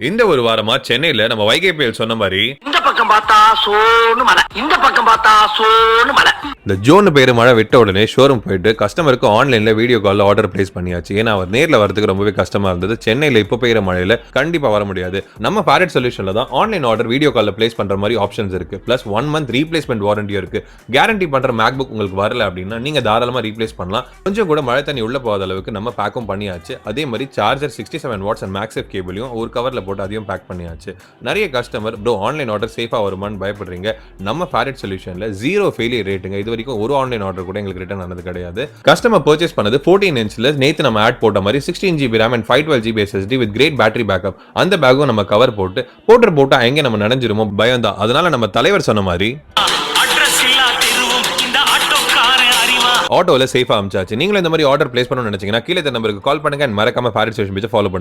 இந்த ஒரு வாரமா சென்னையில நம்ம வைகை புயல் சொன்ன மாதிரி இந்த பக்கம் பார்த்தா சோன்னு மலை, இந்த பக்கம் பார்த்தா சோன்னு மலை. இந்த ஜோன் பேரு மழை விட்ட உடனே ஷோரூம் போயிட்டு கஸ்டமருக்கு ஆன்லைன்ல வீடியோ கால்ல ஆர்டர் பிளேஸ் பண்ணியாச்சு. ஏன்னா அவர் நேர்ல வரதுக்கு ரொம்பவே கஷ்டமா இருந்தது. சென்னையில இப்ப பெய்யுற மழையில கண்டிப்பா வர முடியாது. நம்ம Farid Solutionல தான் ஆன்லைன் ஆர்டர் வீடியோ கால்ல பிளேஸ் பண்ற மாதிரி ஆப்ஷன்ஸ் இருக்கு. பிளஸ் 1 month ரீப்ளேஸ்மெண்ட் வாரண்டியும் இருக்கு. கேரண்டி பண்ற MacBook உங்களுக்கு வரல அப்படின்னா நீங்க தாராளமா ரீப்ளேஸ் பண்ணலாம். கொஞ்சம் கூட மழை தண்ணி உள்ள போகாத அளவுக்கு நம்ம பேக்கும் பண்ணியாச்சு. அதே மாதிரி சார்ஜர் 67 வாட்ஸ் அண்ட் மேக்ஸேஃப் கேபிளையும் ஒரு கவர்ல போட்டு அதையும் பேக் பண்ணியாச்சு. நிறைய கஸ்டமர் ப்ரோ ஆன்லைன் ஆர்டர் சேஃபா வருமான்னு பயப்படுறீங்க. நம்ம Farid Solutionல 0 ஃபெயிலியர் ரேட்டுங்க. இது வரைக்கும் ஒரு ஆன்லைன் ஆர்டர் கூட எங்களுக்கு ரிட்டர்ன் ஆனது கிடையாது. கஸ்டமர் பர்ச்சேஸ் பண்ணது 14 இன்ச்ல நேத்து நம்ம ஆட் போட்ட மாதிரி 16 GB RAM and 512 GB SSD with great battery backup. அந்த பேக்கும் நம்ம கவர் போட்டா எங்க நம்ம நனைஞ்சிருமோ பயம் தான். அதனால நம்ம தலைவர் சொன்ன மாதிரி ஆட்டோல சேஃபா அமிச்சாச்சு. நீங்களும் இந்த மாதிரி ஆர்டர் பிளேஸ் பண்ணணும்னு நினைச்சீங்கன்னா கீழே நம்பருக்கு கால் பண்ணுங்க. மறக்காம Farid Solution பேஜை ஃபாலோ பண்ணுங்க.